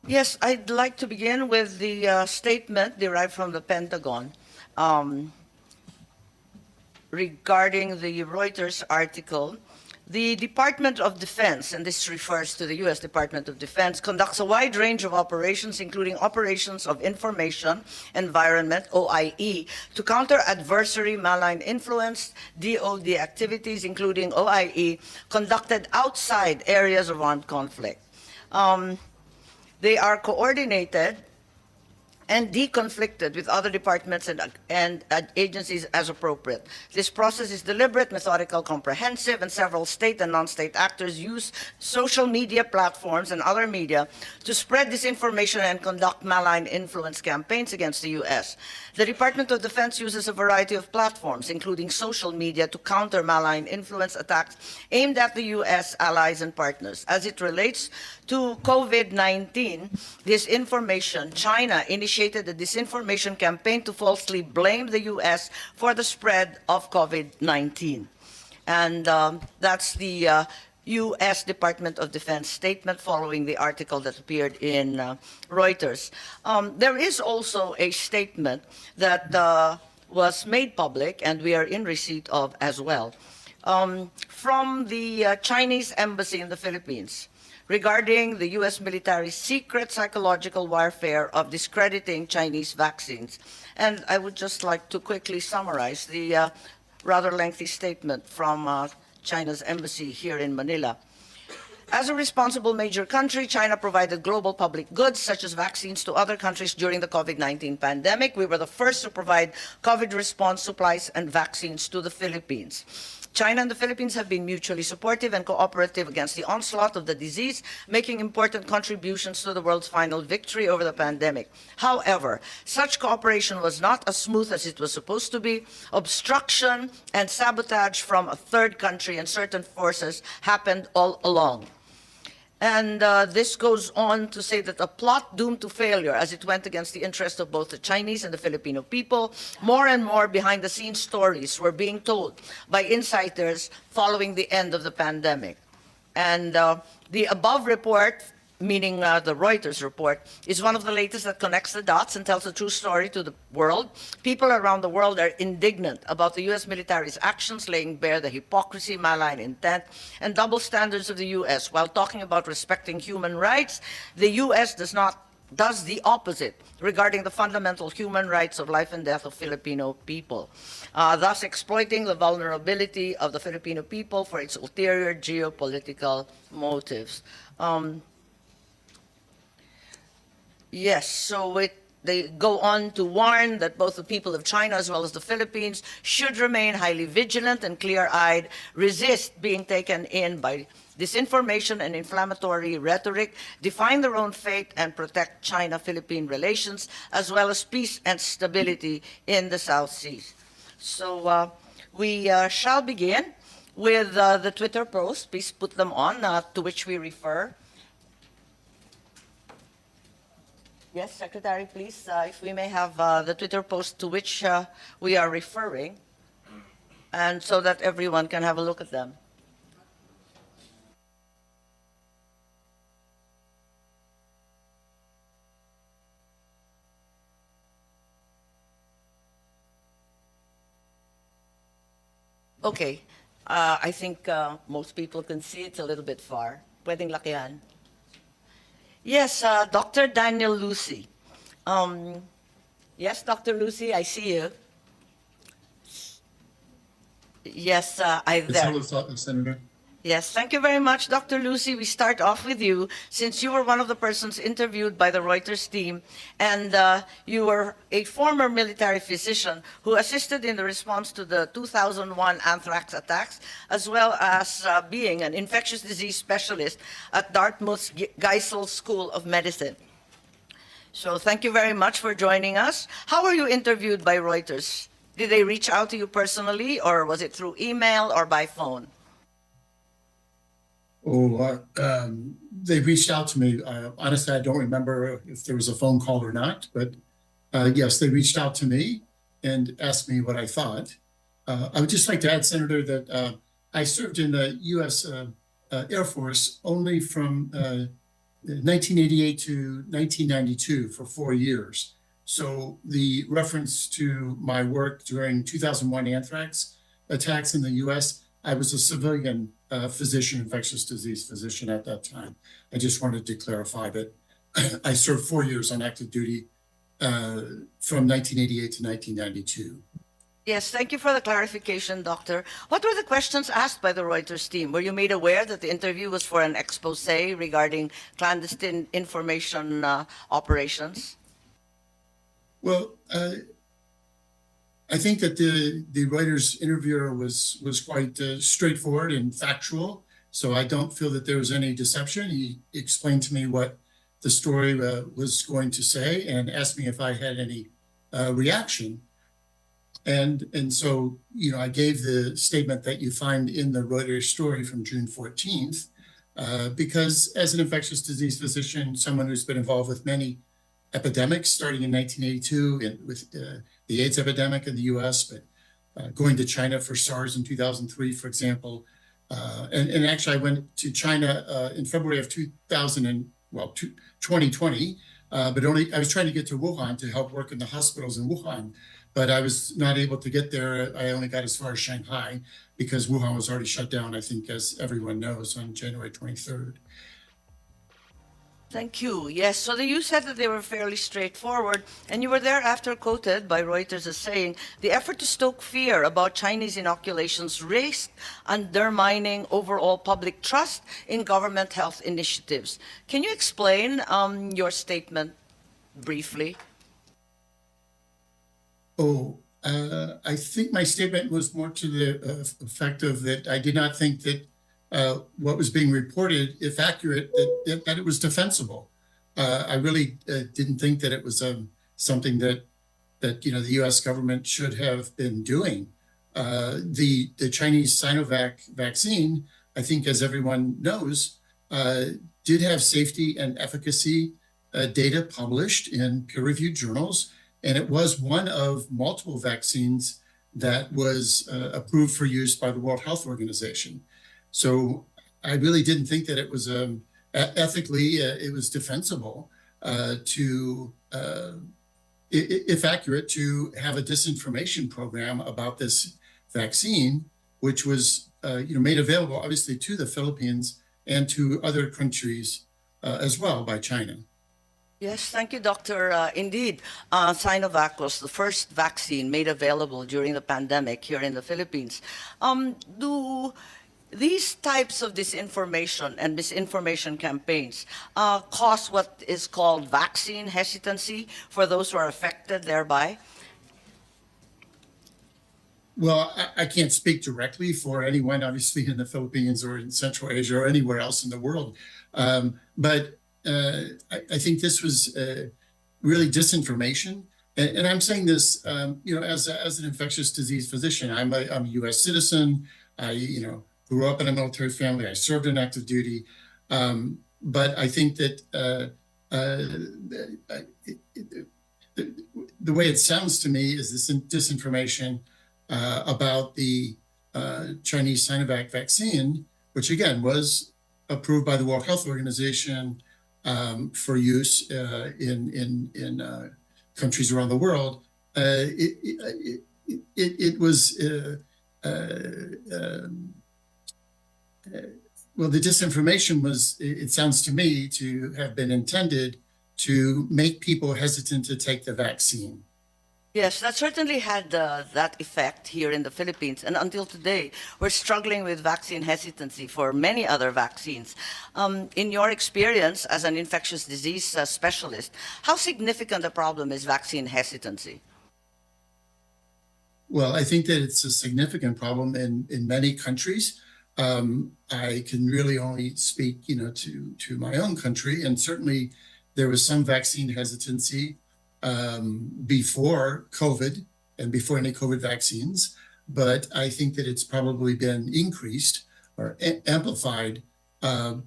Yes, I'd like to begin with the statement derived from the Pentagon um, regarding the Reuters article. The Department of Defense, and this refers to the U.S. Department of Defense, conducts a wide range of operations, including operations of information environment, OIE, to counter adversary malign influence, DOD activities, including OIE, conducted outside areas of armed conflict. They are coordinated and deconflicted with other departments and agencies as appropriate. This process is deliberate, methodical, comprehensive, and several state and non-state actors use social media platforms and other media to spread disinformation and conduct malign influence campaigns against the U.S. The Department of Defense uses a variety of platforms, including social media, to counter malign influence attacks aimed at the U.S. allies and partners. As it relates to COVID-19 disinformation, China initiated a disinformation campaign to falsely blame the U.S. for the spread of COVID-19. And that's the U.S. Department of Defense statement following the article that appeared in Reuters. There is also a statement that was made public, and we are in receipt of as well, from the Chinese embassy in the Philippines, regarding the U.S. military's secret psychological warfare of discrediting Chinese vaccines. And I would just like to quickly summarize the rather lengthy statement from China's embassy here in Manila. As a responsible major country, China provided global public goods such as vaccines to other countries during the COVID-19 pandemic. We were the first to provide COVID response supplies and vaccines to the Philippines. China and the Philippines have been mutually supportive and cooperative against the onslaught of the disease, making important contributions to the world's final victory over the pandemic. However, such cooperation was not as smooth as it was supposed to be. Obstruction and sabotage from a third country and certain forces happened all along. And this goes on to say that a plot doomed to failure as it went against the interest of both the Chinese and the Filipino people. More and more behind-the-scenes stories were being told by insiders following the end of the pandemic. And the above report, meaning the Reuters report, is one of the latest that connects the dots and tells a true story to the world. People around the world are indignant about the U.S. military's actions, laying bare the hypocrisy, malign intent, and double standards of the U.S. While talking about respecting human rights, the U.S. does the opposite regarding the fundamental human rights of life and death of Filipino people, thus exploiting the vulnerability of the Filipino people for its ulterior geopolitical motives. Yes, so they go on to warn that both the people of China as well as the Philippines should remain highly vigilant and clear-eyed, resist being taken in by disinformation and inflammatory rhetoric, define their own fate, and protect China-Philippine relations, as well as peace and stability in the South Seas. So we shall begin with the Twitter post. Please put them on, to which we refer. Yes, Secretary, please, if we may have the Twitter post to which we are referring, and so that everyone can have a look at them. Okay, I think most people can see it's a little bit far. Pwedeng lakihan. Yes, Dr. Daniel Lucy. Yes, Dr. Lucy, I see you. Yes, there. Senator. Yes, thank you very much, Dr. Lucy. We start off with you, since you were one of the persons interviewed by the Reuters team, and you were a former military physician who assisted in the response to the 2001 anthrax attacks, as well as being an infectious disease specialist at Dartmouth's Geisel School of Medicine. So thank you very much for joining us. How were you interviewed by Reuters? Did they reach out to you personally, or was it through email or by phone? They reached out to me. Honestly, I don't remember if there was a phone call or not, but yes, they reached out to me and asked me what I thought. I would just like to add, Senator, that I served in the U.S. Air Force only from 1988 to 1992 for 4 years. So the reference to my work during 2001 anthrax attacks in the US, I was a civilian physician, infectious disease physician at that time. I just wanted to clarify that I served 4 years on active duty from 1988 to 1992. Yes, thank you for the clarification, Doctor. What were the questions asked by the Reuters team? Were you made aware that the interview was for an expose regarding clandestine information operations? Well, I think that the Reuters interviewer was quite straightforward and factual, so I don't feel that there was any deception. He explained to me what the story was going to say and asked me if I had any reaction. And so, you know, I gave the statement that you find in the Reuters story from June 14th, because as an infectious disease physician, someone who's been involved with many epidemics, starting in 1982 and with the AIDS epidemic in the US, but going to China for SARS in 2003, for example. And actually, I went to China in February of 2020, but I was trying to get to Wuhan to help work in the hospitals in Wuhan. But I was not able to get there. I only got as far as Shanghai because Wuhan was already shut down, I think, as everyone knows, on January 23rd. Thank you. Yes, so you said that they were fairly straightforward, and you were thereafter quoted by Reuters as saying, the effort to stoke fear about Chinese inoculations risked undermining overall public trust in government health initiatives. Can you explain your statement briefly? I think my statement was more to the effect of that I did not think that what was being reported, if accurate, that it was defensible. I really didn't think that it was something that you know the U.S. government should have been doing. The Chinese Sinovac vaccine, I think, as everyone knows, did have safety and efficacy data published in peer-reviewed journals. And it was one of multiple vaccines that was approved for use by the World Health Organization. So I really didn't think that it was ethically, it was defensible if accurate, to have a disinformation program about this vaccine, which was made available obviously to the Philippines and to other countries as well by China. Yes, thank you, Doctor. Indeed, Sinovac was the first vaccine made available during the pandemic here in the Philippines. Do these types of disinformation and misinformation campaigns cause what is called vaccine hesitancy for those who are affected thereby? Well, I can't speak directly for anyone, obviously, in the Philippines or in Central Asia or anywhere else in the world. But I think this was really disinformation, and I'm saying this, as an infectious disease physician. I'm a U.S. citizen. I, grew up in a military family. I served in active duty, but I think that the way it sounds to me is this disinformation about the Chinese Sinovac vaccine, which again was approved by the World Health Organization for use in countries around the world. It was well, the disinformation was, it sounds to me, to have been intended to make people hesitant to take the vaccine. Yes, that certainly had that effect here in the Philippines. And until today, we're struggling with vaccine hesitancy for many other vaccines. In your experience as an infectious disease specialist, how significant a problem is vaccine hesitancy? Well, I think that it's a significant problem in many countries. I can really only speak, to my own country, and certainly there was some vaccine hesitancy before COVID and before any COVID vaccines, but I think that it's probably been increased or amplified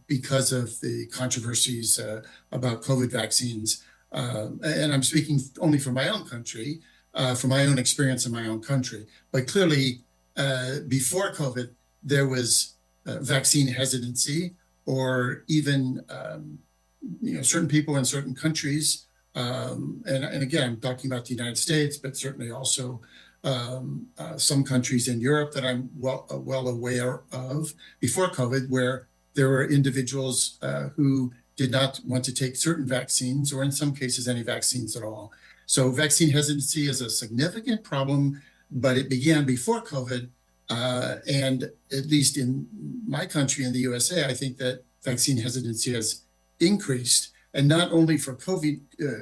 because of the controversies about COVID vaccines. And I'm speaking only for my own country, from my own experience in my own country. But clearly, before COVID, there was vaccine hesitancy or even certain people in certain countries, and again, I'm talking about the United States, but certainly also some countries in Europe that I'm well aware of before COVID, where there were individuals who did not want to take certain vaccines, or in some cases, any vaccines at all. So vaccine hesitancy is a significant problem, but it began before COVID. And at least in my country, in the USA, I think that vaccine hesitancy has increased, and not only for COVID,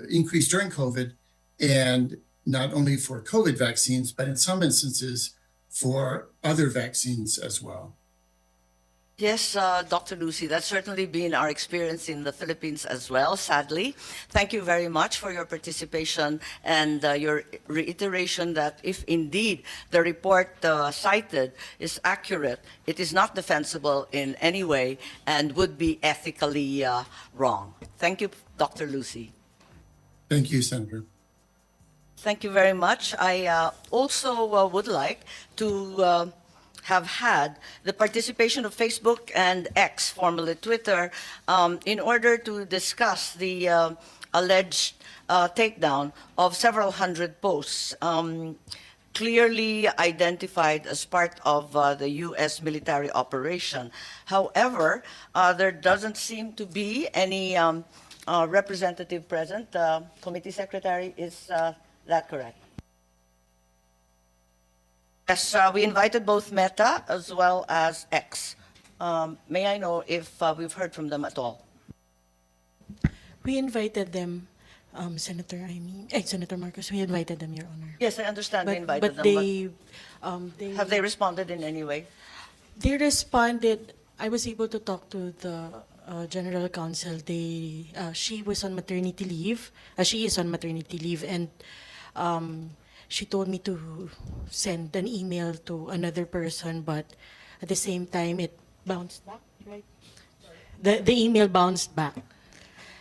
increased during COVID, and not only for COVID vaccines, but in some instances for other vaccines as well. Yes, Dr. Lucy, that's certainly been our experience in the Philippines as well, sadly. Thank you very much for your participation and your reiteration that if indeed the report cited is accurate, it is not defensible in any way and would be ethically wrong. Thank you, Dr. Lucy. Thank you, Senator. Thank you very much. I also would like to have had the participation of Facebook and X, formerly Twitter, in order to discuss the alleged takedown of several hundred posts clearly identified as part of the U.S. military operation. However, there doesn't seem to be any representative present. Committee Secretary, is that correct? Yes, we invited both Meta as well as X. May I know if we've heard from them at all? We invited them, Senator Marcos, we invited them, Your Honor. Yes, I understand we invited But them. they Have they responded in any way? They responded. I was able to talk to the General Counsel. She was on maternity leave. She is on maternity leave, and she told me to send an email to another person, but at the same time it bounced back, right? The email bounced back.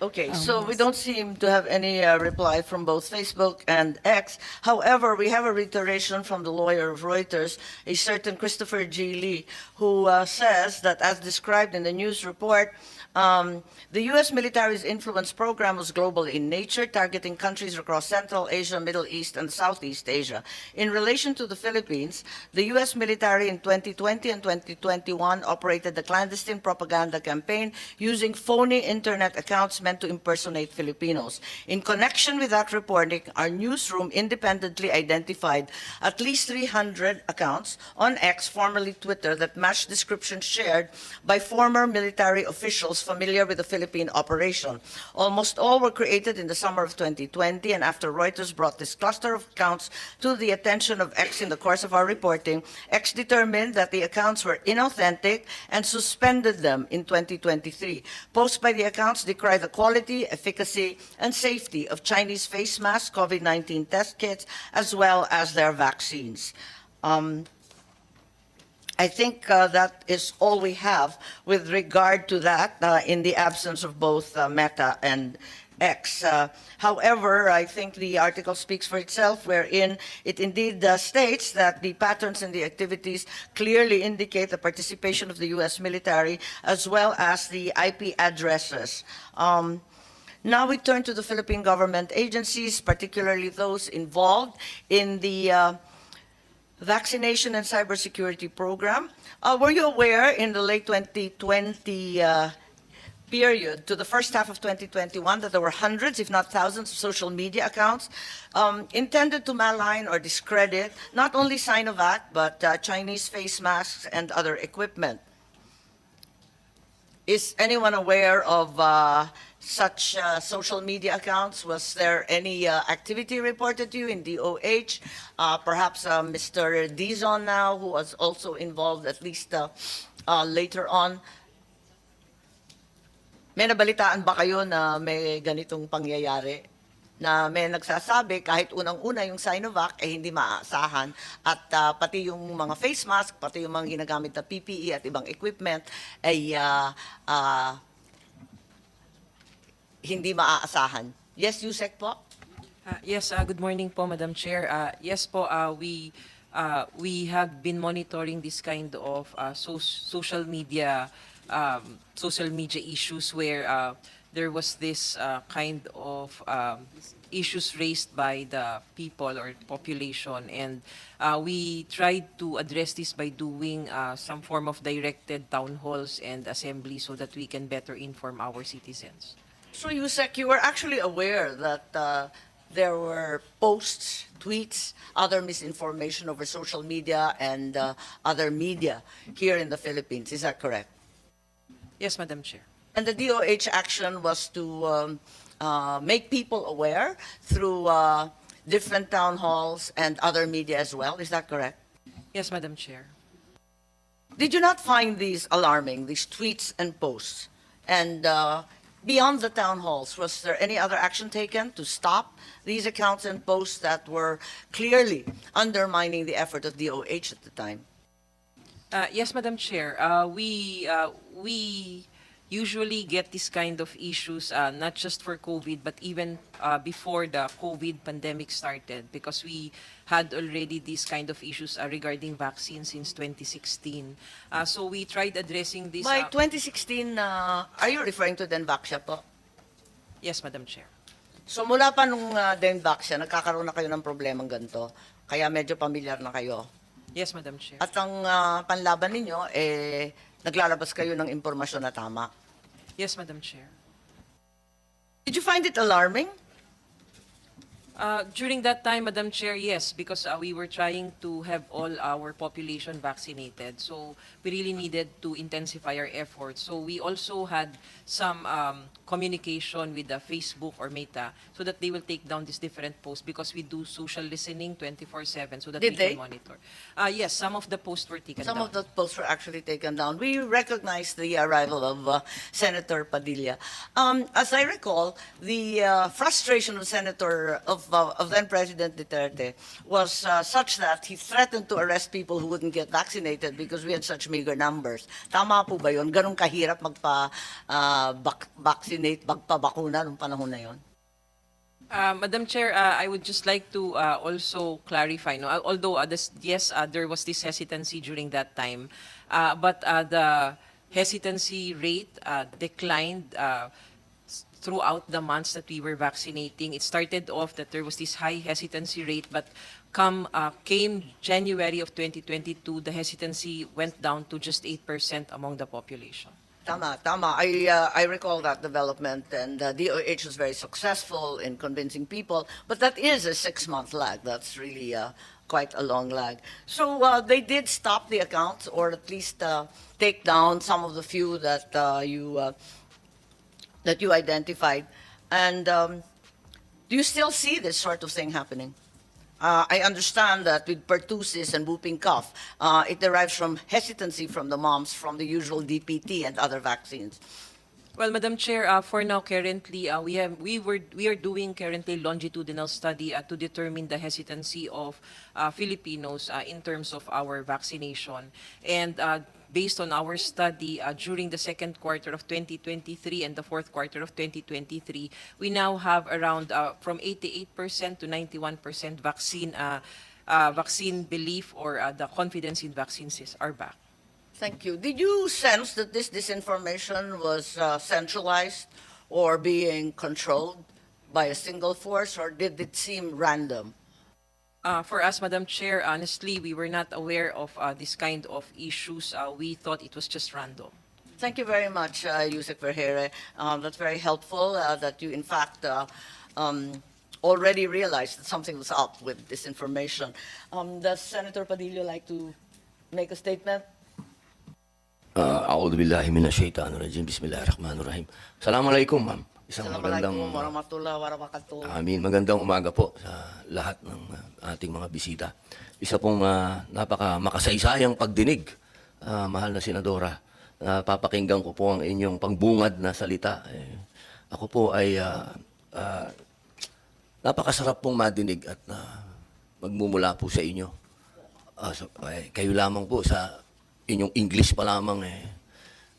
Okay, so we don't seem to have any reply from both Facebook and X. However, we have a reiteration from the lawyer of Reuters, a certain Christopher G. Lee, who says that as described in the news report, the U.S. military's influence program was global in nature, targeting countries across Central Asia, Middle East, and Southeast Asia. In relation to the Philippines, the U.S. military in 2020 and 2021 operated the clandestine propaganda campaign using phony internet accounts meant to impersonate Filipinos. In connection with that reporting, our newsroom independently identified at least 300 accounts on X, formerly Twitter, that matched descriptions shared by former military officials familiar with the Philippine operation. Almost all were created in the summer of 2020, and after Reuters brought this cluster of accounts to the attention of X in the course of our reporting, X determined that the accounts were inauthentic and suspended them in 2023. Posts by the accounts decry the quality, efficacy, and safety of Chinese face masks, COVID-19 test kits, as well as their vaccines. I think that is all we have with regard to that in the absence of both Meta and X. However, I think the article speaks for itself, wherein it indeed states that the patterns and the activities clearly indicate the participation of the U.S. military as well as the IP addresses. Now we turn to the Philippine government agencies, particularly those involved in the vaccination and cybersecurity program. Were you aware in the late 2020 period to the first half of 2021 that there were hundreds, if not thousands, of social media accounts intended to malign or discredit not only Sinovac, but Chinese face masks and other equipment? Is anyone aware of such social media accounts? Was there any activity reported to you in DOH? Perhaps Mr. Dizon now, who was also involved at least later on. May nabalitaan ba kayo na may ganitong pangyayari? Na may nagsasabi kahit unang-una yung Sinovac ay hindi maaasahan at pati yung mga face mask, pati yung mga ginagamit na PPE at ibang equipment ay hindi maaasahan. Yes, Yusek po? Yes, good morning po, Madam Chair. Yes po, we have been monitoring this kind of social media issues where there was this kind of issues raised by the people or population, and we tried to address this by doing some form of directed town halls and assemblies so that we can better inform our citizens. So, Yusek, you were actually aware that there were posts, tweets, other misinformation over social media and other media here in the Philippines. Is that correct? Yes, Madam Chair. And the DOH action was to make people aware through different town halls and other media as well. Is that correct? Yes, Madam Chair. Did you not find these alarming, these tweets and posts? And beyond the town halls, was there any other action taken to stop these accounts and posts that were clearly undermining the effort of DOH at the time? Yes, Madam Chair. We usually get this kind of issues not just for COVID, but even before the COVID pandemic started, because we had already these kind of issues regarding vaccines since 2016. So we tried addressing this. By 2016, are you referring to Denvaxia po? Yes, Madam Chair. So mula pa nung Denvaxia, nagkakaroon na kayo ng problemang ganito, kaya medyo pamilyar na kayo. Yes, Madam Chair. At ang panlaban ninyo, naglalabas kayo ng impormasyon na tama. Yes, Madam Chair. Did you find it alarming? During that time, Madam Chair, yes, because we were trying to have all our population vaccinated. So we really needed to intensify our efforts. So we also had some communication with the Facebook or Meta so that they will take down these different posts, because we do social listening 24/7 so that Did we they? can monitor. Yes, some of the posts were taken Some down. of the posts were actually taken down. We recognize the arrival of Senator Padilla. As I recall, the frustration of then President Duterte was such that he threatened to arrest people who wouldn't get vaccinated because we had such meager numbers. Tama po ba yun? Ganun kahirap magpa-vaccinate, magpa-bakuna nung panahon na yun? Madam Chair, I would just like to also clarify. No, although yes, there was this hesitancy during that time, but the hesitancy rate declined throughout the months that we were vaccinating. It started off that there was this high hesitancy rate, but came January of 2022, the hesitancy went down to just 8% among the population. Tama, tama. I recall that development, and DOH was very successful in convincing people, but that is a 6-month lag. That's really quite a long lag. So they did stop the accounts, or at least take down some of the few that you identified. And do you still see this sort of thing happening? I understand that with pertussis and whooping cough, it derives from hesitancy from the moms from the usual DPT and other vaccines. Well, Madam Chair, for now, currently, we are doing currently longitudinal study to determine the hesitancy of Filipinos in terms of our vaccination. And based on our study, during the second quarter of 2023 and the fourth quarter of 2023, we now have around from 88% to 91% vaccine belief, or the confidence in vaccines are back. Thank you. Did you sense that this disinformation was centralized or being controlled by a single force, or did it seem random? For us, Madam Chair, honestly, we were not aware of this kind of issues. We thought it was just random. Thank you very much, Yusek Vergeire. That's very helpful that you, in fact, already realized that something was up with disinformation. Does Senator Padilla like to make a statement? A'udhu billahi minasyaitanirrajim. Bismillahirrahmanirrahim. Assalamualaikum, ma'am. Isang magandang Assalamualaikum warahmatullahi wabarakatuh. amin. Magandang umaga po sa lahat ng ating mga bisita. Isa pong napaka makasaysayang pagdinig, mahal na Senadora. Papakinggan ko po ang inyong pangbungad na salita. Ako po ay napakasarap pong madinig at magmumula po sa inyo. Kayo lamang po sa inyong English pa lamang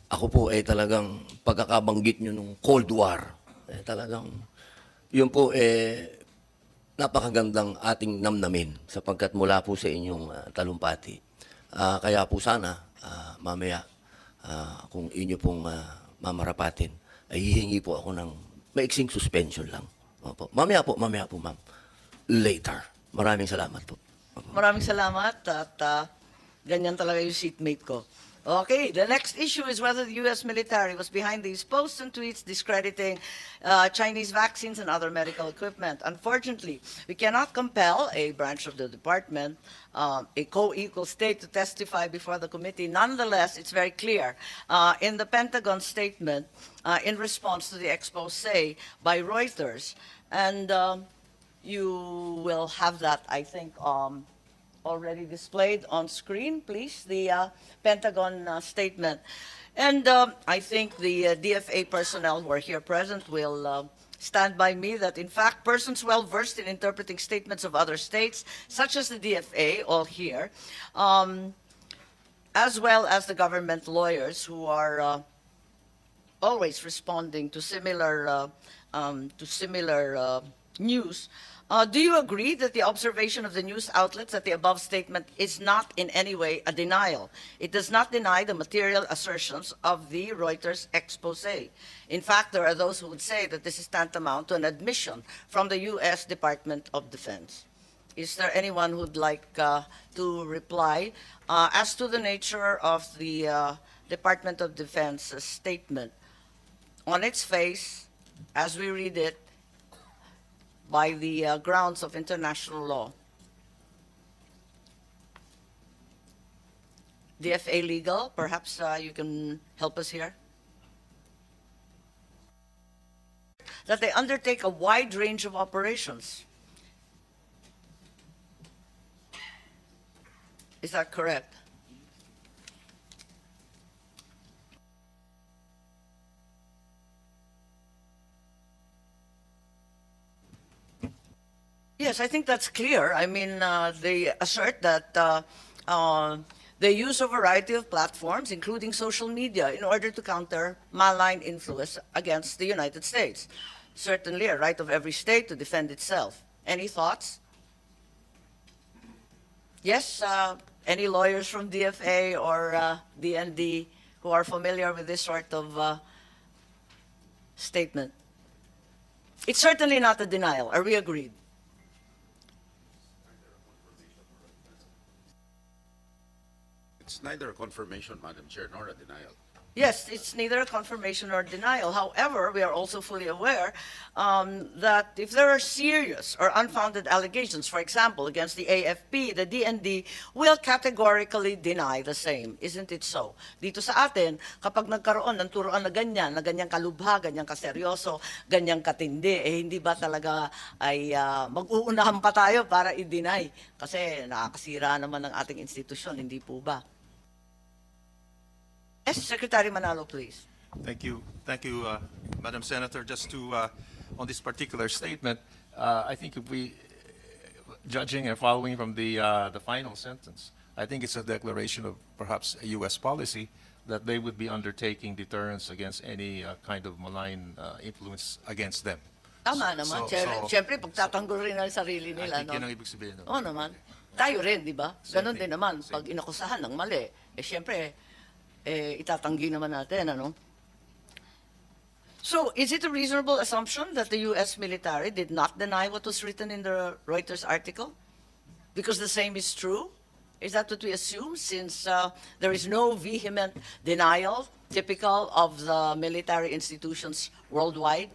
ako po ay talagang pagkakabanggit nyo nung Cold War. Talagang yun po napakagandang ating namnamin sapagkat mula po sa inyong talumpati. Kaya po sana mamaya kung inyo pong mamarapatin ay hihingi po ako ng maiksing suspension lang. Opo. Mamaya po, ma'am. Later. Maraming salamat po. Maraming salamat at ganyan talaga yung seatmate ko. Okay, the next issue is whether the U.S. military was behind these posts and tweets discrediting Chinese vaccines and other medical equipment. Unfortunately, we cannot compel a branch of the department, a co-equal state, to testify before the committee. Nonetheless, it's very clear in the Pentagon statement in response to the expose by Reuters, and you will have that, I think, already displayed on screen, please, the Pentagon statement. And I think the DFA personnel who are here present will stand by me that, in fact, persons well versed in interpreting statements of other states, such as the DFA, all here, as well as the government lawyers who are always responding to similar news. Do you agree that the observation of the news outlets that the above statement is not in any way a denial? It does not deny the material assertions of the Reuters expose. In fact, there are those who would say that this is tantamount to an admission from the U.S. Department of Defense. Is there anyone who'd like to reply as to the nature of the Department of Defense statement? On its face, as we read it, by the grounds of international law. DFA legal, perhaps you can help us here. That they undertake a wide range of operations. Is that correct? Yes, I think that's clear. I mean, they assert that they use a variety of platforms, including social media, in order to counter malign influence against the United States. Certainly a right of every state to defend itself. Any thoughts? Yes, any lawyers from DFA or DND who are familiar with this sort of statement? It's certainly not a denial. Are we agreed? It's neither a confirmation, Madam Chair, nor a denial. Yes, it's neither a confirmation or denial. However, we are also fully aware that if there are serious or unfounded allegations, for example, against the AFP, the DND will categorically deny the same. Isn't it so? Dito sa atin, kapag nagkaroon ng turuan na ganyan kalubha, ganyan kaseryoso, ganyan katindi, hindi ba talaga ay mag-uunahan pa tayo para i-deny? Kasi nakakasira naman ng ating institusyon, hindi po ba? Yes, Secretary Manalo, please. Thank you, Madam Senator. Just to on this particular statement, I think if we, judging and following from the final sentence, I think it's a declaration of perhaps a U.S. policy that they would be undertaking deterrence against any kind of malign influence against them. Tama naman. Siyempre, pagtatanggol rin ang sarili nila. I think yun ang ibig sabihin. Oo naman. Tayo rin, di ba? Ganon Same din thing. naman. Pag inakusahan ng mali, siyempre, itatanggi naman natin, ano? So, is it a reasonable assumption that the U.S. military did not deny what was written in the Reuters article? Because the same is true? Is that what we assume, since there is no vehement denial typical of the military institutions worldwide?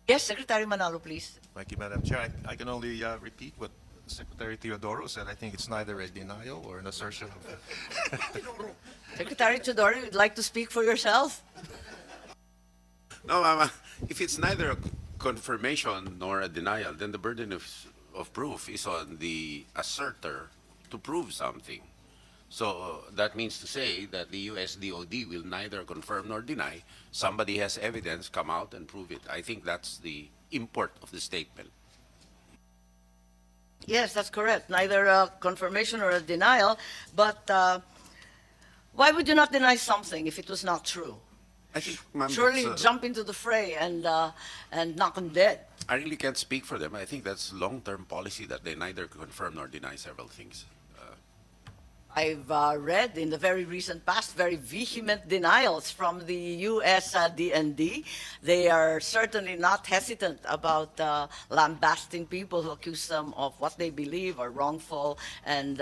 Yes, Secretary Manalo, please. Thank you, Madam Chair. I can only repeat what Secretary Teodoro said. I think it's neither a denial or an assertion of Secretary Teodoro, you'd like to speak for yourself? No, if it's neither a confirmation nor a denial, then the burden of proof is on the asserter to prove something. So that means to say that the US DOD will neither confirm nor deny. Somebody has evidence, come out and prove it. I think that's the import of the statement. Yes, that's correct. Neither a confirmation or a denial. But why would you not deny something if it was not true? I think, ma'am, Surely that's, jump into the fray and knock them dead. I really can't speak for them. I think that's long-term policy that they neither confirm nor deny several things. I've read in the very recent past very vehement denials from the U.S. DND. They are certainly not hesitant about lambasting people who accuse them of what they believe are wrongful and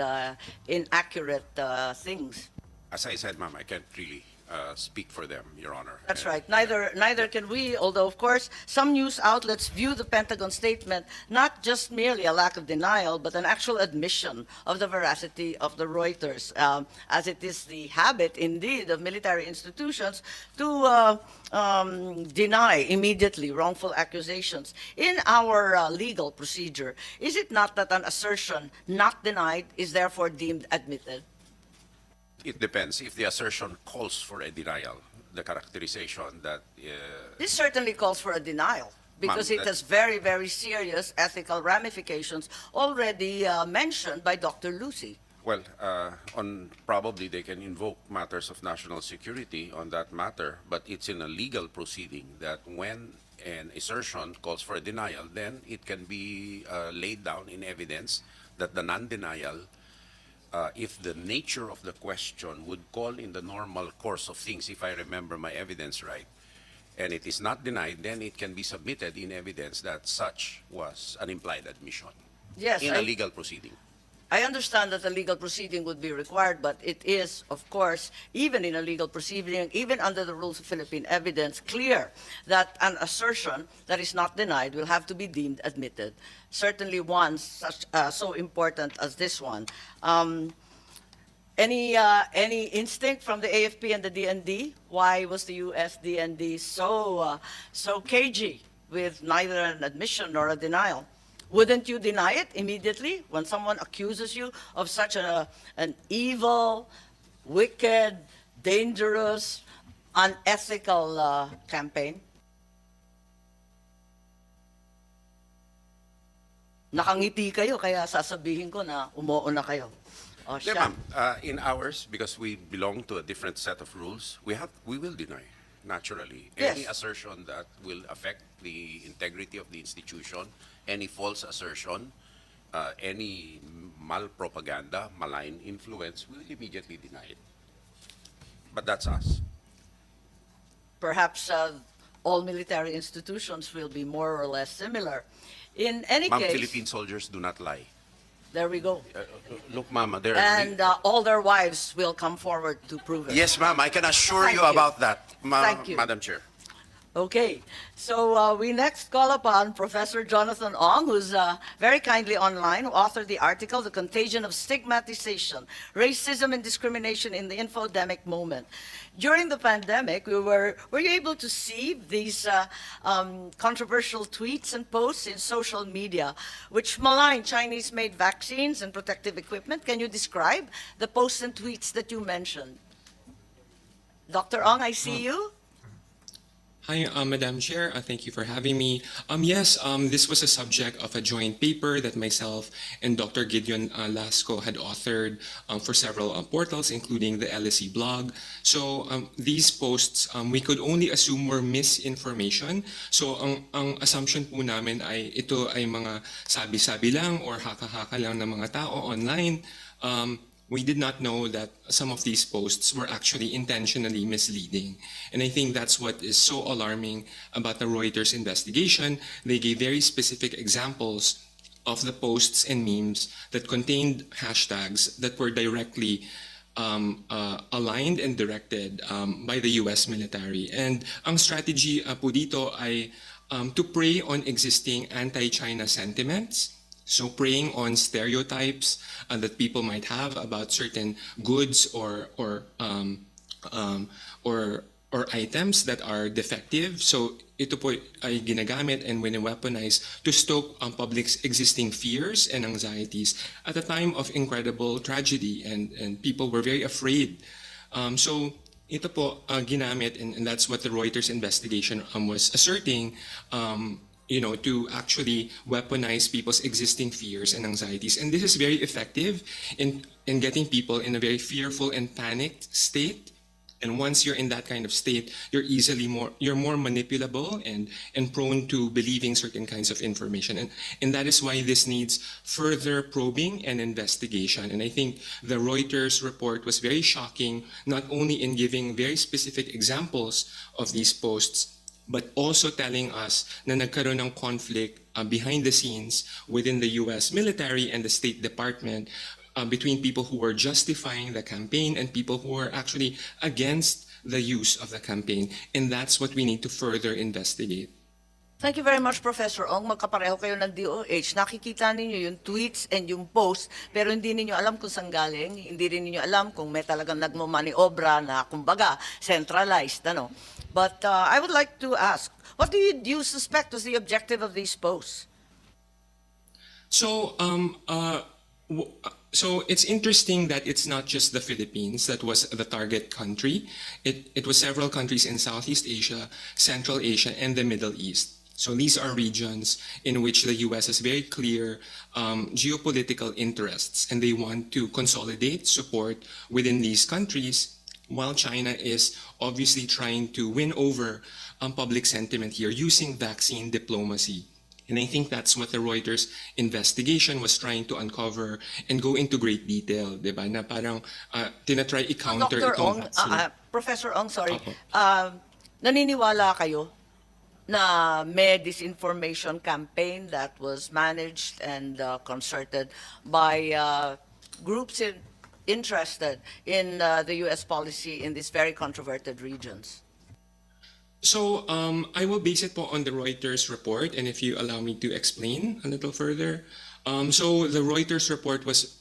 inaccurate things. As I said, ma'am, I can't really speak for them, Your Honor. That's right. Neither can we, although of course some news outlets view the Pentagon statement not just merely a lack of denial, but an actual admission of the veracity of the Reuters, as it is the habit indeed of military institutions to deny immediately wrongful accusations. In our legal procedure, is it not that an assertion not denied is therefore deemed admitted? It depends. If the assertion calls for a denial, the characterization that This certainly calls for a denial because Ma'am, it has very, very serious ethical ramifications already mentioned by Dr. Lucy. well, on probably they can invoke matters of national security on that matter, but it's in a legal proceeding that when an assertion calls for a denial, then it can be laid down in evidence that the non-denial, if the nature of the question would call in the normal course of things, if I remember my evidence right, and it is not denied, then it can be submitted in evidence that such was an implied admission Yes, in a legal proceeding. I understand that a legal proceeding would be required, but it is, of course, even in a legal proceeding, even under the rules of Philippine evidence, clear that an assertion that is not denied will have to be deemed admitted. Certainly one such so important as this one. Any instinct from the AFP and the DND? Why was the U.S. DND so cagey with neither an admission nor a denial? Wouldn't you deny it immediately when someone accuses you of such an evil, wicked, dangerous, unethical campaign? Nakangiti kayo, kaya sasabihin ko na umuo na kayo. O Yeah, siya. ma'am. In ours, because we belong to a different set of rules, we will deny, naturally, any Yes. assertion that will affect the integrity of the institution, any false assertion, any malpropaganda, malign influence, we'll immediately deny it. But that's us. Perhaps all military institutions will be more or less similar. In any Ma'am, case, Philippine soldiers do not lie. there we go. Look, ma'am, there. And all their wives will come forward to prove it. Yes, ma'am, I can assure Thank you you. about that, Thank you. Madam Chair. Okay, so we next call upon Professor Jonathan Ong, who's very kindly online, who authored the article, The Contagion of Stigmatization, Racism and Discrimination in the Infodemic Moment. During the pandemic, were you able to see these controversial tweets and posts in social media, which malign Chinese-made vaccines and protective equipment? Can you describe the posts and tweets that you mentioned? Dr. Ong, I see you. Hi, Madam Chair. Thank you for having me. Yes, this was a subject of a joint paper that myself and Dr. Gideon Lasco had authored for several portals, including the LSE blog. So these posts, we could only assume were misinformation. So ang assumption po namin ay ito ay mga sabi-sabi lang or haka-haka lang ng mga tao online. We did not know that some of these posts were actually intentionally misleading. And I think that's what is so alarming about the Reuters investigation. They gave very specific examples of the posts and memes that contained hashtags that were directly aligned and directed by the US military. And ang strategy po dito ay to prey on existing anti-China sentiments. So preying on stereotypes that people might have about certain goods or items that are defective. So ito po ay ginagamit and wini-weaponize to stoke ang public's existing fears and anxieties at a time of incredible tragedy, and people were very afraid. So ito po ginamit, and that's what the Reuters investigation was asserting. To actually weaponize people's existing fears and anxieties. And this is very effective in getting people in a very fearful and panicked state And once you're in that kind of state, you're more manipulable and prone to believing certain kinds of information. And that is why this needs further probing and investigation. And I think the Reuters report was very shocking, not only in giving very specific examples of these posts, but also telling us na nagkaroon ng conflict behind the scenes within the US military and the State Department between people who were justifying the campaign and people who were actually against the use of the campaign. And that's what we need to further investigate. Thank you very much, Professor Ong. Magkapareho kayo ng DOH. Nakikita ninyo yung tweets and yung posts, pero hindi ninyo alam kung saan galing. Hindi rin ninyo alam kung may talagang nagmamaniobra na, kumbaga, centralized. Ano? But I would like to ask, what do you suspect was the objective of these posts? So, so it's interesting that it's not just the Philippines that was the target country. It was several countries in Southeast Asia, Central Asia, and the Middle East. So these are regions in which the US has very clear geopolitical interests, and they want to consolidate support within these countries, while China is obviously trying to win over public sentiment here using vaccine diplomacy. And I think that's what the Reuters investigation was trying to uncover and go into great detail, di ba? Na parang tinatry i-counter Dr. itong Ong, vaccine. Professor Ong, sorry. Opo. Naniniwala kayo na may disinformation campaign that was managed and concerted by groups interested in the U.S. policy in these very controverted regions? So I will base it po on the Reuters report, and if you allow me to explain a little further. So the Reuters report was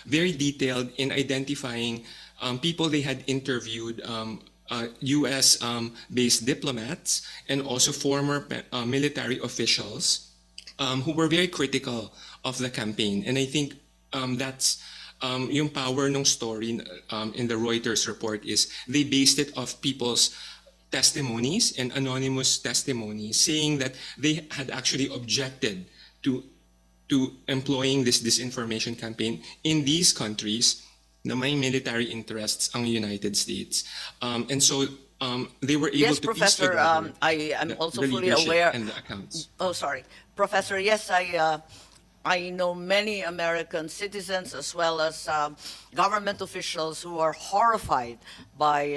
very detailed in identifying people they had interviewed, US-based diplomats and also former military officials who were very critical of the campaign. And I think that's yung power ng story in the Reuters report is they based it off people's testimonies and anonymous testimonies saying that they had actually objected to employing this disinformation campaign in these countries na may military interests ang United States. And so they were able Yes, to Professor, piece together I am the also fully leadership aware. and the accounts. Oh, sorry. Professor, yes, I know many American citizens as well as government officials who are horrified by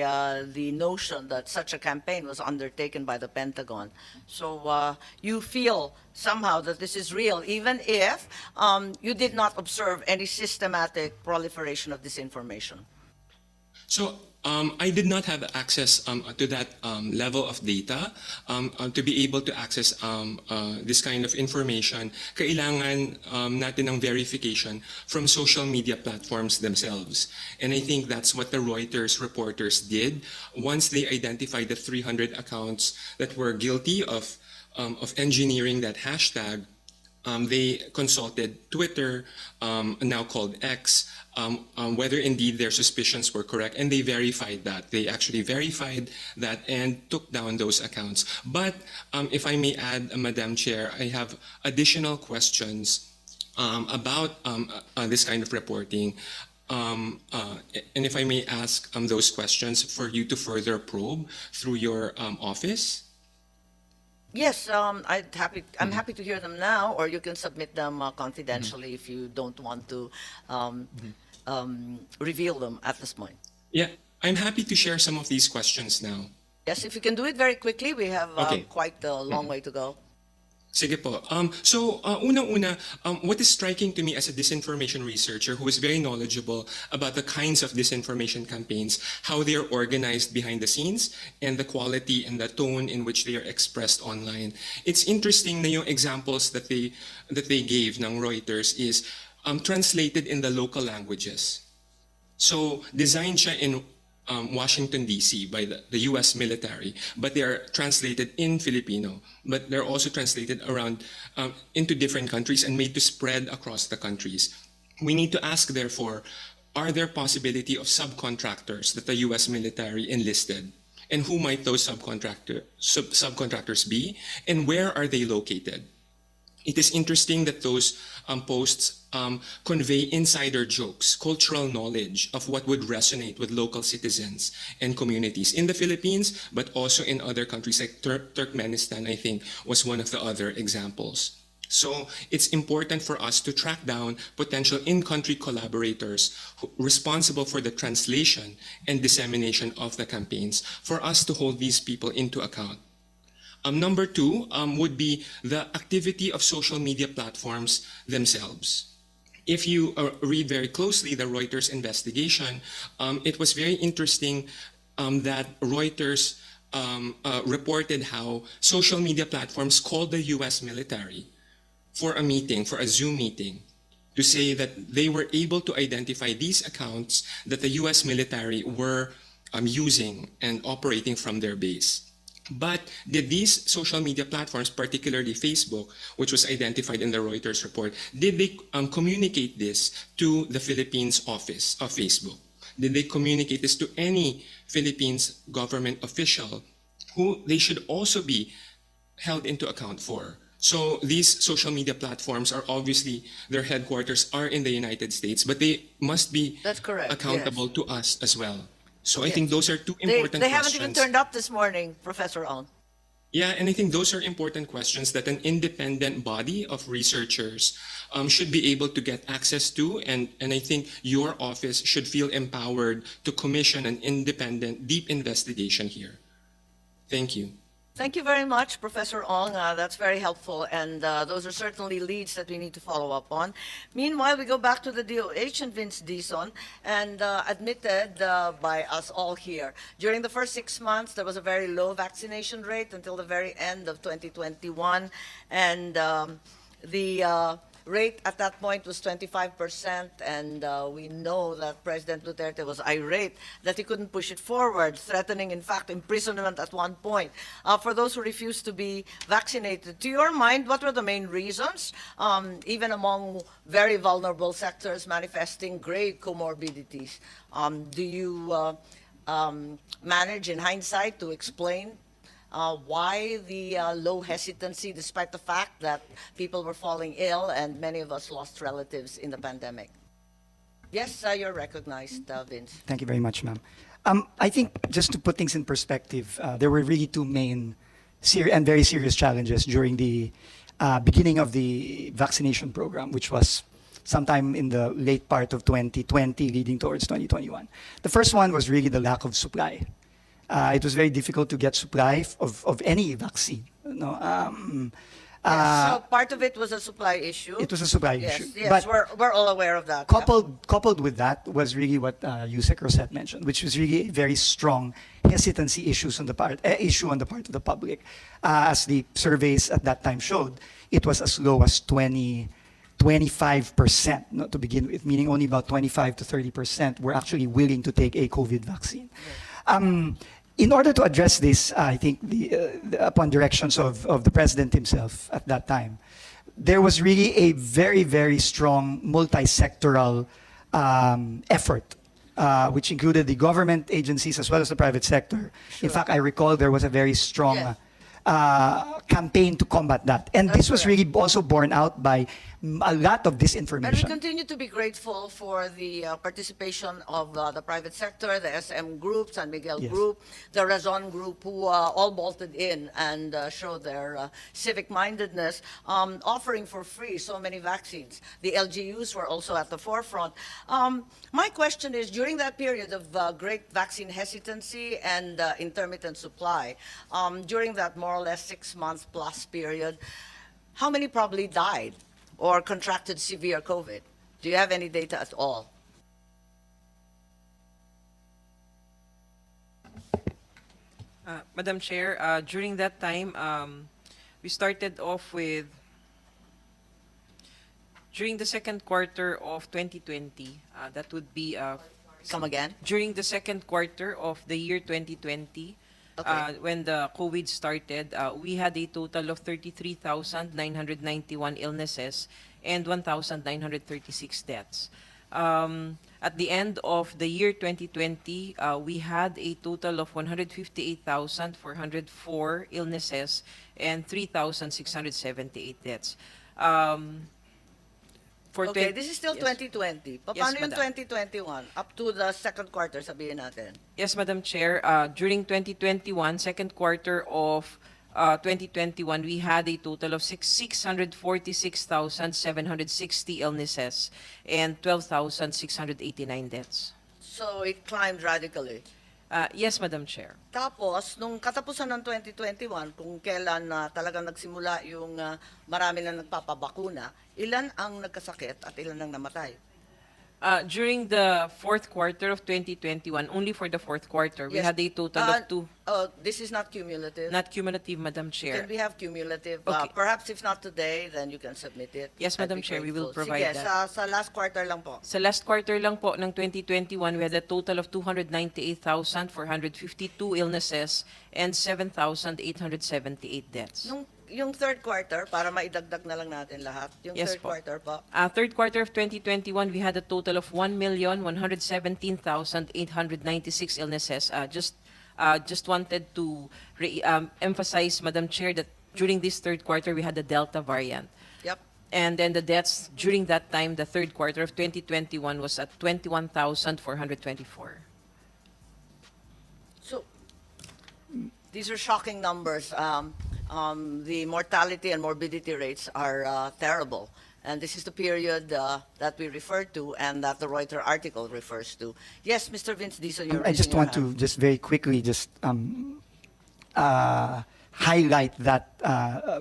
the notion that such a campaign was undertaken by the Pentagon. So you feel somehow that this is real, even if you did not observe any systematic proliferation of disinformation. So I did not have access to that level of data. To be able to access this kind of information, kailangan natin ng verification from social media platforms themselves. And I think that's what the Reuters reporters did. Once they identified the 300 accounts that were guilty of engineering that hashtag, they consulted Twitter, now called X, whether indeed their suspicions were correct, and they verified that. They actually verified that and took down those accounts. But if I may add, Madam Chair, I have additional questions about this kind of reporting. And if I may ask those questions for you to further probe through your office. Yes, I'm happy to hear them now, or you can submit them confidentially if you don't want to reveal them at this point. Yeah, I'm happy to share some of these questions now. Yes, if you can do it very quickly, we have Okay. quite a long way to go. Sige po. So, unang-una, what is striking to me as a disinformation researcher who is very knowledgeable about the kinds of disinformation campaigns, how they are organized behind the scenes, and the quality and the tone in which they are expressed online. It's interesting na yung examples that they gave ng Reuters is translated in the local languages. So, designed siya in Washington, D.C. by the U.S. military, but they are translated in Filipino, but they're also translated around into different countries and made to spread across the countries. We need to ask, therefore, are there possibility of subcontractors that the U.S. military enlisted? And who might those subcontractors be? And where are they located? It is interesting that those posts convey insider jokes, cultural knowledge of what would resonate with local citizens and communities in the Philippines, but also in other countries like Turkmenistan, I think, was one of the other examples. So it's important for us to track down potential in-country collaborators responsible for the translation and dissemination of the campaigns, for us to hold these people into account. Number two would be the activity of social media platforms themselves. If you read very closely the Reuters investigation, it was very interesting that Reuters reported how social media platforms called the US military for a meeting, for a Zoom meeting, to say that they were able to identify these accounts that the US military were using and operating from their base. But did these social media platforms, particularly Facebook, which was identified in the Reuters report, did they communicate this to the Philippines office of Facebook? Did they communicate this to any Philippines government official who they should also be held into account for? So these social media platforms are obviously, their headquarters are in the United States, but they must be That's correct, accountable yes. to us as well. So I Yes. think those are two They important haven't questions. even turned up this morning, Professor Ong. Yeah, and I think those are important questions that an independent body of researchers should be able to get access to, and I think your office should feel empowered to commission an independent, deep investigation here. Thank you. Thank you very much, Professor Ong. That's very helpful, and those are certainly leads that we need to follow up on. Meanwhile, we go back to the DOH and Vince Dizon, and admitted by us all here. During the first 6 months, there was a very low vaccination rate until the very end of 2021, and the rate at that point was 25%, and we know that President Duterte was irate that he couldn't push it forward, threatening, in fact, imprisonment at one point for those who refused to be vaccinated. To your mind, what were the main reasons, even among very vulnerable sectors manifesting grave comorbidities? Do you manage, in hindsight, to explain why the low hesitancy, despite the fact that people were falling ill and many of us lost relatives in the pandemic? Yes, you're recognized, Vince. Thank you very much, ma'am. I think just to put things in perspective, there were really two main and very serious challenges during the beginning of the vaccination program, which was sometime in the late part of 2020, leading towards 2021. The first one was really the lack of supply. It was very difficult to get supply of any vaccine. No, Yes, so part of it was a supply issue. it was a supply Yes, issue. yes, But we're all aware of that. Yeah. coupled with that was really what Yusek Rosette mentioned, which was really a very strong hesitancy issue on the part of the public. As the surveys at that time showed, it was as low as 25%, not to begin with, meaning only about 25 to 30% were actually willing to take a COVID vaccine. In order to address this, I think upon directions of the president himself at that time, there was really a very, very strong multi-sectoral effort, which included the government agencies as well as the private sector. In fact, I recall there was a very strong Yes. campaign to combat that. And That's this was correct. really also borne out by a lot of And we disinformation. continue to be grateful for the participation of the private sector, the SM Group, San Miguel Yes. Group, the Razon Group, who all bolted in and showed their civic mindedness, offering for free so many vaccines. The LGUs were also at the forefront. My question is, during that period of great vaccine hesitancy and intermittent supply, during that more or less 6 month plus period, how many probably died or contracted severe COVID? Do you have any data at all? Madam Chair, during that time, we started off with, during the second quarter of 2020, that would be Come again? during the second quarter of the year 2020, Okay. when the COVID started, we had a total of 33,991 illnesses and 1,936 deaths. At the end of the year 2020, we had a total of 158,404 illnesses and 3,678 deaths. For Okay, 20 this is still yes. 2020. Yes, Paano yung madam. 2021? Up to the second quarter, sabihin natin. Yes, Madam Chair. During 2021, second quarter of 2021, we had a total of 646,760 illnesses and 12,689 deaths. So it climbed radically. Yes, Madam Chair. Tapos, nung katapusan ng 2021, kung kailan talagang nagsimula yung marami na nagpapabakuna, ilan ang nagkasakit at ilan ang namatay? During the fourth quarter of 2021, only for the fourth quarter, we Yes. had a total of two, This is not cumulative. not cumulative, Madam Chair. Can we have cumulative? Okay. Perhaps if not today, then you can submit it. Yes, I'd Madam be Chair, we will grateful. provide Sige, that. sa last quarter lang po. Sa last quarter lang po ng 2021, we had a total of 298,452 illnesses and 7,878 deaths. Yung third quarter, para maidagdag na lang natin lahat, yung Yes third po. quarter po. Third quarter of 2021, we had a total of 1,117,896 illnesses. Just wanted to emphasize, Madam Chair, that during this third quarter, we had the Delta variant. Yep. And then the deaths during that time, the third quarter of 2021, was at 21,424. So, these are shocking numbers. The mortality and morbidity rates are terrible. And this is the period that we refer to and that the Reuters article refers to. Yes, Mr. Vince Dizon, you're I just raising your want to hand. just very quickly highlight that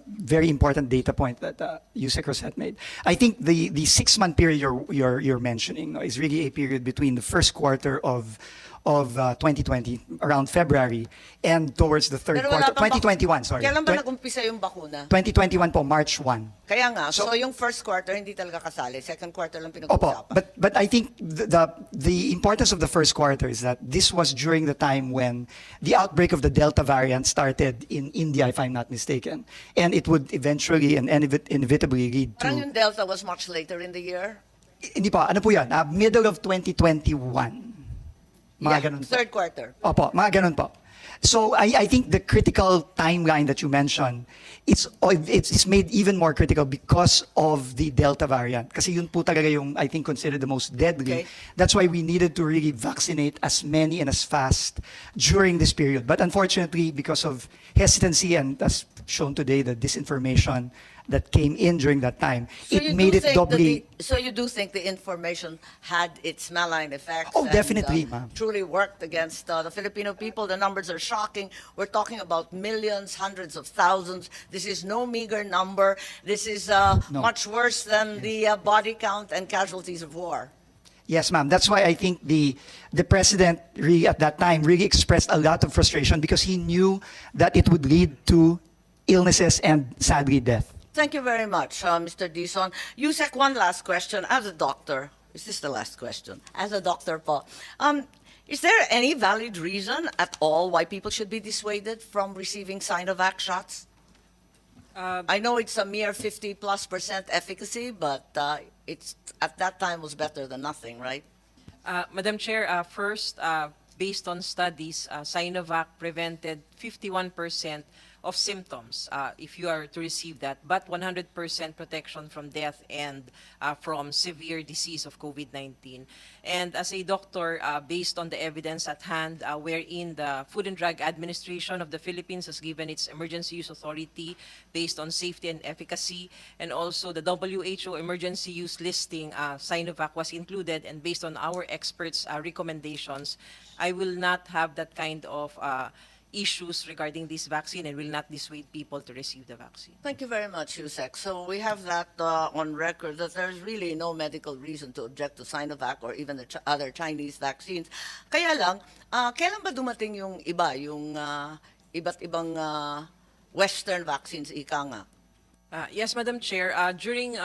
very important data point that Yusek Rosette made. I think the 6-month period you're mentioning is really a period between the first quarter of 2020, around February, and towards the third Pero wala quarter, pang 2021, sorry. Kailan ba nag-umpisa yung bakuna? 2021 po, March 1. Kaya nga, so, So- yung first quarter hindi talaga kasali, second quarter lang Opo, pinag-uusapan. but I think the importance of the first quarter is that this was during the time when the outbreak of the Delta variant started in India, if I'm not mistaken, and it would eventually and inevitably lead Parang to yung Delta was much later in the year. hindi pa ano po yan, middle of 2021. Mga Yeah, ganun po. third quarter. Opo, mga ganun po. So I think the critical timeline that you mentioned, it's made even more critical because of the Delta variant. Kasi yun po talaga yung, I think, considered the most deadly. Okay. That's why we needed to really vaccinate as many and as fast during this period. But unfortunately, because of hesitancy and as shown today, the disinformation that came in during that time, So it made it doubly... So you do think the information had its malign effects? Oh, and, definitely, ma'am. truly worked against the Filipino people. The numbers are shocking. We're talking about millions, hundreds of thousands. This is no meager number. This is much worse than the body count and casualties of war. Yes, ma'am. That's why I think the president really at that time really expressed a lot of frustration because he knew that it would lead to illnesses and sadly death. Thank you very much, Mr. Dizon. Yusek, one last question. As a doctor, is this the last question? As a doctor po, is there any valid reason at all why people should be dissuaded from receiving Sinovac shots? I know it's a mere 50+% efficacy, but it's at that time was better than nothing, right? Madam Chair, first, based on studies, Sinovac prevented 51% of symptoms if you are to receive that, but 100% protection from death and from severe disease of COVID-19. And as a doctor, based on the evidence at hand, wherein the Food and Drug Administration of the Philippines has given its emergency use authority based on safety and efficacy, and also the WHO emergency use listing, Sinovac was included, and based on our experts' recommendations, I will not have that kind of issues regarding this vaccine and will not dissuade people to receive the vaccine. Thank you very much, Yusek. So we have that on record that there's really no medical reason to object to Sinovac or even the other Chinese vaccines. Kaya lang, kailan ba dumating yung iba, yung iba't ibang Western vaccines, ika nga? Yes, Madam Chair. During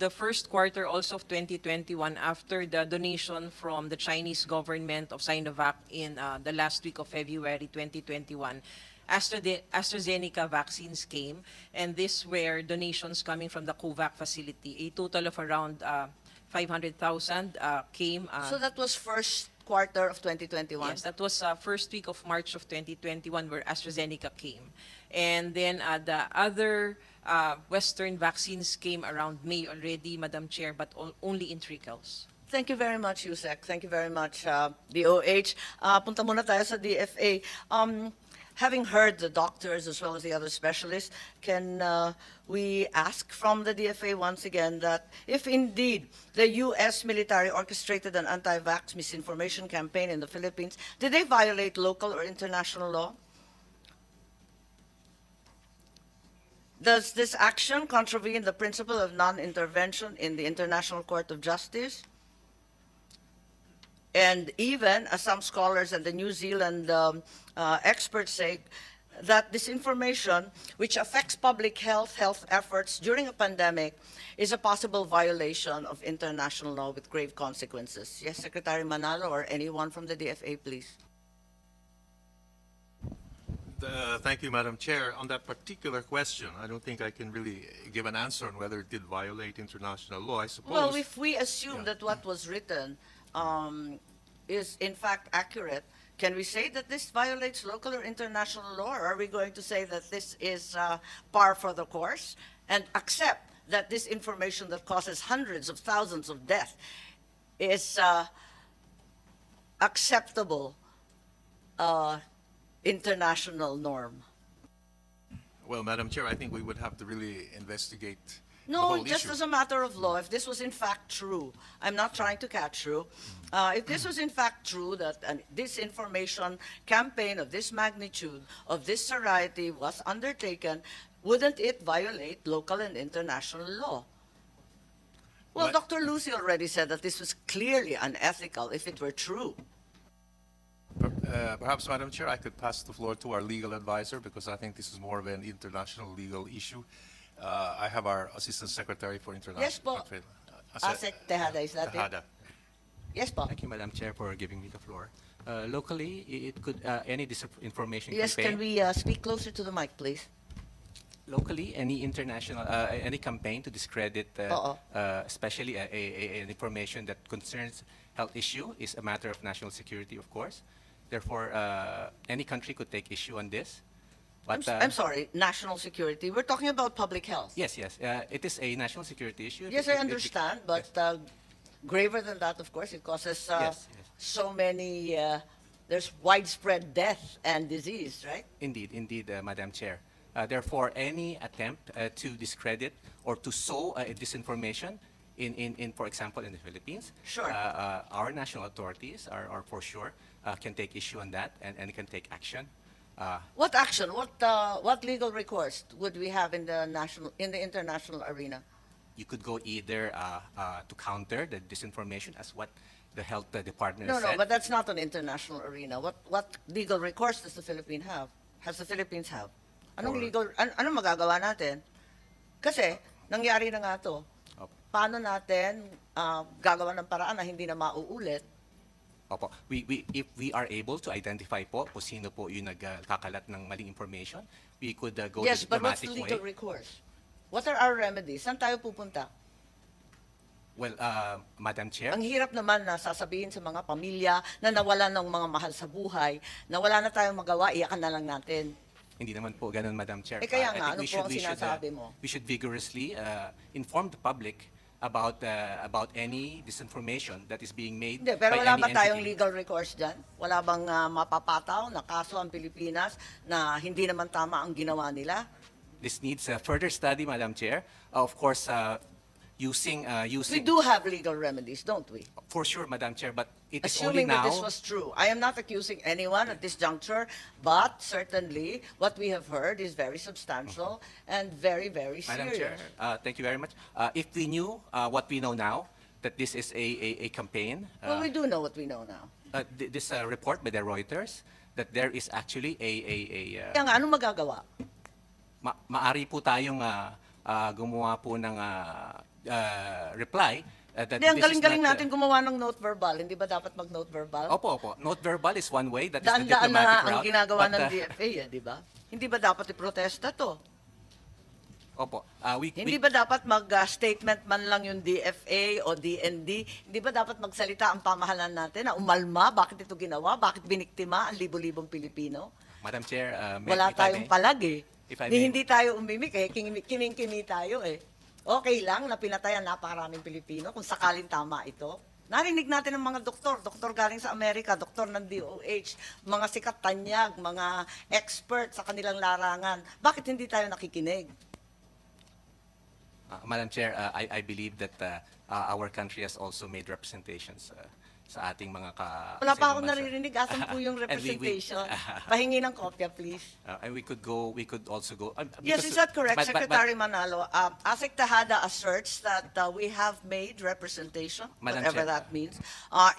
the first quarter also of 2021, after the donation from the Chinese government of Sinovac in the last week of February 2021, AstraZeneca vaccines came, and these were donations coming from the COVAX facility. A total of around 500,000 came. So that was first quarter of 2021? Yes, that was first week of March of 2021 where AstraZeneca came. And then the other Western vaccines came around May already, Madam Chair, but only in trickles. Thank you very much, Yusek. Thank you very much, DOH. Punta muna tayo sa DFA. Having heard the doctors as well as the other specialists, can we ask from the DFA once again that if indeed the U.S. military orchestrated an anti-vax misinformation campaign in the Philippines, did they violate local or international law? Does this action contravene the principle of non-intervention in the International Court of Justice? And even, as some scholars and the New Zealand experts say, that this information, which affects public health efforts during a pandemic, is a possible violation of international law with grave consequences. Yes, Secretary Manalo or anyone from the DFA, please. Thank you, Madam Chair. On that particular question, I don't think I can really give an answer on whether it did violate international law. I suppose. Well, if we assume that what was written is in fact accurate, can we say that this violates local or international law, or are we going to say that this is par for the course and accept that this information that causes hundreds of thousands of deaths is acceptable international norm? Well, Madam Chair, I think we would have to really investigate the No, whole just issue. as a matter of law, if this was in fact true, I'm not trying to catch you. If this was in fact true that this information campaign of this magnitude, of this variety was undertaken, wouldn't it violate local and international law? Well, What- Dr. Lucy already said that this was clearly unethical if it were true. Perhaps, Madam Chair, I could pass the floor to our legal advisor because I think this is more of an international legal issue. I have our Assistant Secretary for International Yes, po. Trade. Asek Tejada, is that it? Tejada. Yes, po. Thank you, Madam Chair, for giving me the floor. Locally, it could any disinformation Yes, campaign. can we speak closer to the mic, please? Locally, any international, any campaign to discredit, Oo. especially an information that concerns health issue, is a matter of national security, of course. Therefore, any country could take issue on this. But I'm sorry, national security. We're talking about public health. yes, it is a national security issue. Yes, I understand, but graver than that, of course, it causes Yes. so many, there's widespread death and disease, right? Indeed, Madam Chair. Therefore, any attempt to discredit or to sow disinformation for example, in the Philippines, Sure. Our national authorities are for sure can take issue on that and can take action. What action, what legal recourse would we have in the international arena? You could go either to counter the disinformation as what the health department No, said. but that's not an international arena. What legal recourse does the Philippines have? Has the Philippines have? Anong magagawa natin? Kasi, nangyari na nga to. Opo. Paano natin gagawa ng paraan na hindi na mauulit? Opo. If we are able to identify po kung sino po yung nagkakalat ng maling information, we could go Yes, the but what's diplomatic the way. legal recourse? What are our remedies? Saan tayo pupunta? Well, Madam Chair, Ang hirap naman na sasabihin sa mga pamilya na nawalan ng mga mahal sa buhay, na wala na tayong magawa, iyakan na lang natin. hindi naman po ganun, Madam Chair. Eh, kaya I nga, think ano po ang sinasabi mo? We should vigorously inform the public about any disinformation that is being made Hindi, pero by wala any ba tayong entity. legal recourse dyan? Wala bang mapapataw na kaso ang Pilipinas na hindi naman tama ang ginawa nila? This needs further study, Madam Chair. Of course, using We do have legal remedies, don't we? for sure, Madam Chair, but it is Assuming only that now. this was true. I am not accusing anyone at this juncture, but certainly what we have heard is very substantial and very, very Madam Chair, serious. thank you very much. If we knew what we know now, that this is a campaign, Well, we do know what we know now. this report by the Reuters, that there is actually Kaya nga, anong magagawa? maari po tayong gumawa po ng reply that Hindi, ang this is galing-galing not, natin gumawa ng note verbal. Hindi ba dapat mag-note verbal? Opo. Note verbal is one way. That is the Daan-daan na diplomatic ang route. ginagawa but, ng DFA, di ba? Hindi ba dapat iprotesta to? Opo. Hindi ba dapat mag-statement man lang yung DFA o DND? Hindi ba dapat magsalita ang pamahalaan natin na umalma? Bakit ito ginawa? Bakit biniktima ang libo-libong Pilipino? Madam Chair, Wala if I tayong may, palag eh. If I Ni may, hindi tayo umimik eh, kining-kimi tayo eh. Okay lang na pinatayan napakaraming Pilipino kung sakaling tama ito. Narinig natin ng mga doktor galing sa Amerika, doktor ng DOH, mga sikat tanyag, mga expert sa kanilang larangan. Bakit hindi tayo nakikinig? Madam Chair, I believe that our country has also made representations sa ating mga Wala pa akong bansa. naririnig. Asan po yung And representation? Pahingi ng kopya, please. And we could also go. Yes, is that correct, Secretary Manalo? ASEC Tejada asserts that we have made representation, Madam whatever Chair. that means,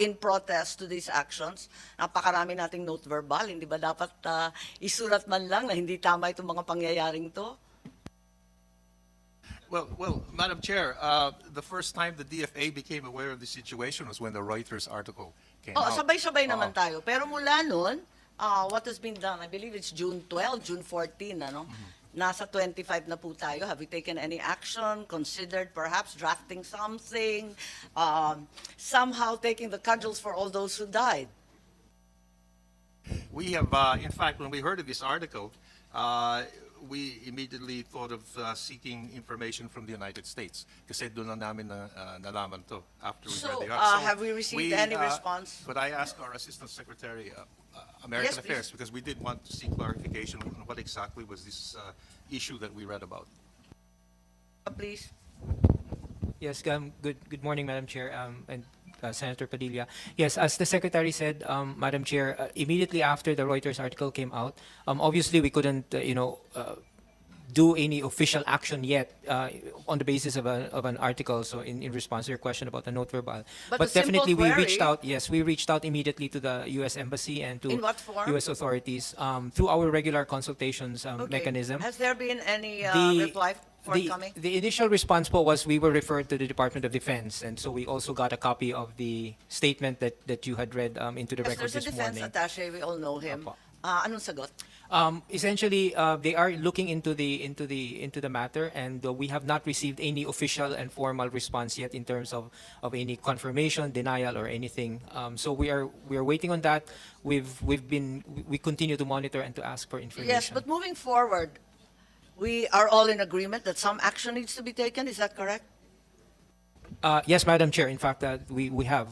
in protest to these actions. Napakarami nating note verbal. Hindi ba dapat isulat man lang na hindi tama itong mga pangyayaring to? Well, Madam Chair, the first time the DFA became aware of the situation was when the Reuters article came Oh, out. sabay-sabay naman tayo. Pero mula noon, what has been done? I believe it's June 12, June 14, ano? Nasa 25 na po tayo. Have we taken any action, considered perhaps drafting something, somehow taking the cudgels for all those who died? We have, in fact, when we heard of this article, we immediately thought of seeking information from the United States. Kasi doon na namin nalaman to after we read the article. Have we received any response? Could I ask our Assistant Secretary, American Yes, please. Affairs, because we did want to seek clarification on what exactly was this issue that we read about. Please. Yes, good morning, Madam Chair, and Senator Padilla. Yes, as the Secretary said, Madam Chair, immediately after the Reuters article came out, obviously we couldn't, do any official action yet on the basis of an article. So in response to your question about the note verbal, But but a simple definitely we query- reached out. Yes, we reached out immediately to the U.S. Embassy and to In what form? U.S. authorities through our regular consultations Okay. mechanism. Has there been any The- reply forthcoming? The initial response po was we were referred to the Department of Defense, and so we also got a copy of the statement that you had read into the Yes, record there's a this defense morning. attaché. We all know him. Apo. Anong sagot? Essentially, they are looking into the matter, and we have not received any official and formal response yet in terms of any confirmation, denial, or anything. So we are waiting on that. We continue to monitor and to ask for information. Yes, but moving forward, we are all in agreement that some action needs to be taken. Is that correct? Yes, Madam Chair. In fact, we have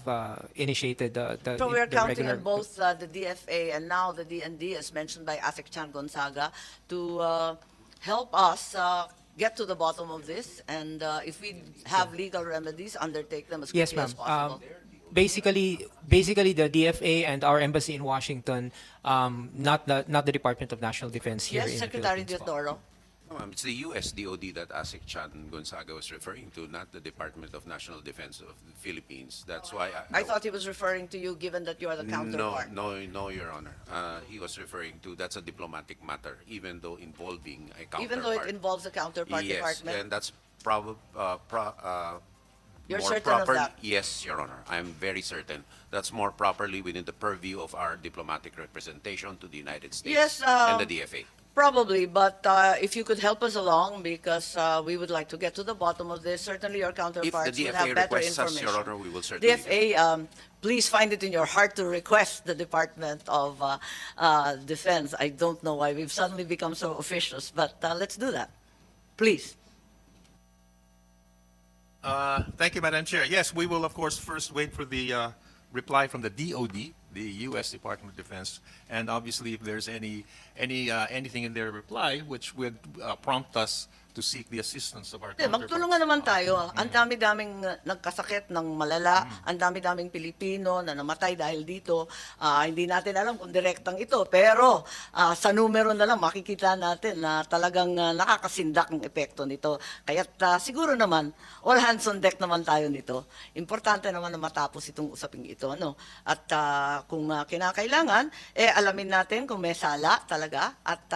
initiated the So we are the counting regular. on both the DFA and now the DND, as mentioned by ASEC Chan Gonzaga, to help us get to the bottom of this, and if we have legal remedies, undertake them as Yes, quickly as ma'am. possible. Basically, the DFA and our embassy in Washington, not the Department of National Defense here Yes, in Secretary the Philippines po. Diodoro. It's the US DOD that ASEC Chan Gonzaga was referring to, not the Department of National Defense of the Philippines. That's why I thought he was referring to you, given that you are the counterpart. No, Your Honor. He was referring to, that's a diplomatic matter, even though involving a counterpart. Even though it involves the counterpart Yes, department. and that's probably You're more certain of proper. that? Yes, Your Honor. I'm very certain. That's more properly within the purview of our diplomatic representation to the United States Yes, and the DFA. Probably, but if you could help us along, because we would like to get to the bottom of this. Certainly your If the counterparts would DFA have better requests us, information. Your Honor, we will certainly. DFA, please find it in your heart to request the Department of Defense. I don't know why we've suddenly become so officious, but let's do that. Please. Thank you, Madam Chair. Yes, we will, of course, first wait for the reply from the DOD, the U.S. Department of Defense, and obviously if there's anything in their reply which would prompt us to seek the assistance of our counterparts. Magtulungan naman tayo. Ang dami-daming nagkasakit ng malala, ang dami-daming Pilipino na namatay dahil dito. Hindi natin alam kung direktang ito, pero sa numero na lang makikita natin na talagang nakakasindak ang epekto nito. Kaya't siguro naman, all hands on deck naman tayo nito. Importante naman na matapos itong usaping ito. No? At kung kinakailangan, alamin natin kung may sala talaga at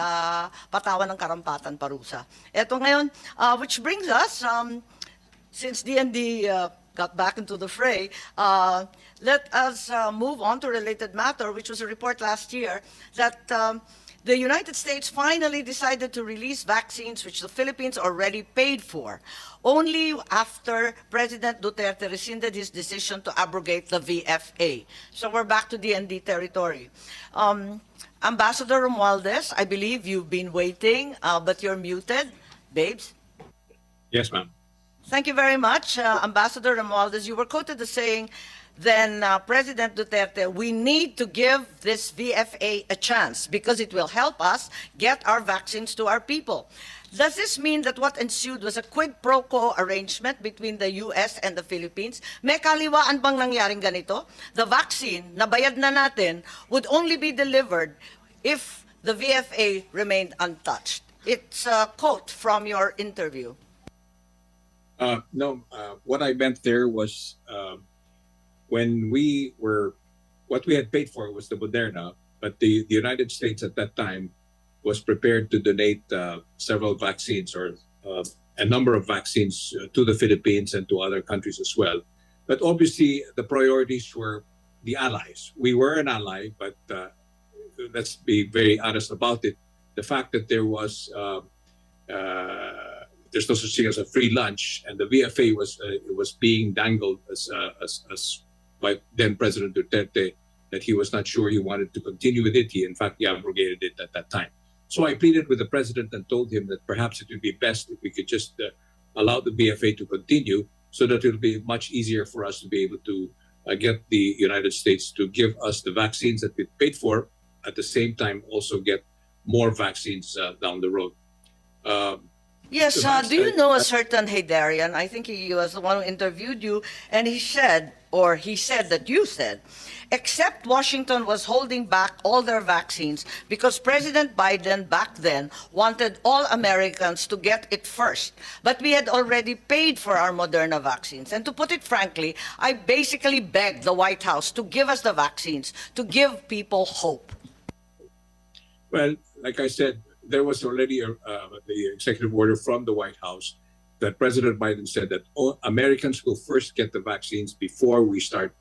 patawan ng karampatan parusa. Eto ngayon, which brings us, since DND got back into the fray, let us move on to a related matter, which was a report last year that the United States finally decided to release vaccines which the Philippines already paid for, only after President Duterte rescinded his decision to abrogate the VFA. So we're back to DND territory. Ambassador Romualdez, I believe you've been waiting, but you're muted. Babes? Yes, ma'am. Thank you very much, Ambassador Romualdez. You were quoted as saying, then President Duterte, we need to give this VFA a chance because it will help us get our vaccines to our people. Does this mean that what ensued was a quid pro quo arrangement between the US and the Philippines? May kaliwaan bang nangyaring ganito? The vaccine, nabayad na natin, would only be delivered if the VFA remained untouched. It's a quote from your interview. No, what I meant there was when what we had paid for was the Moderna, but the United States at that time was prepared to donate several vaccines or a number of vaccines to the Philippines and to other countries as well. But obviously, the priorities were the allies. We were an ally, but let's be very honest about it. The fact that there's no such thing as a free lunch, and the VFA was being dangled as by then President Duterte, that he was not sure he wanted to continue with it. In fact, he abrogated it at that time. So I pleaded with the president and told him that perhaps it would be best if we could just allow the VFA to continue, so that it will be much easier for us to be able to get the United States to give us the vaccines that we paid for, at the same time also get more vaccines down the road. Yes, do you know a certain Haydarian? I think he was the one who interviewed you, and he said that you said, except Washington was holding back all their vaccines because President Biden back then wanted all Americans to get it first. But we had already paid for our Moderna vaccines. And to put it frankly, I basically begged the White House to give us the vaccines, to give people hope. Well, like I said, there was already the executive order from the White House that President Biden said that all Americans will first get the vaccines before we start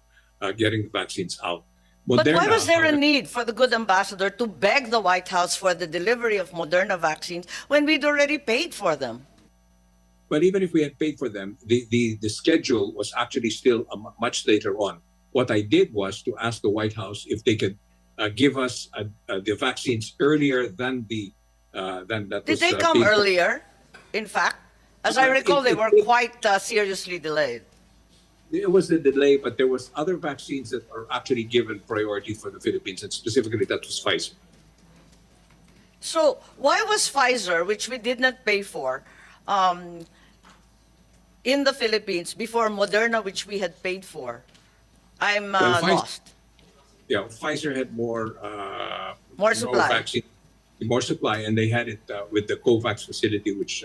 getting the vaccines out. But why was there a need for the good ambassador to beg the White House for the delivery of Moderna vaccines when we'd already paid for them? But even if we had paid for them, the schedule was actually still much later on. What I did was to ask the White House if they could give us the vaccines earlier than that. Did they come earlier? In fact, as I recall, they were quite seriously delayed. It was a delay, but there was other vaccines that are actually given priority for the Philippines, and specifically that was Pfizer. So why was Pfizer, which we did not pay for, in the Philippines before Moderna, which we had paid for? I'm lost. Yeah, Pfizer had more supply. Vaccine, more supply, and they had it with the COVAX facility, which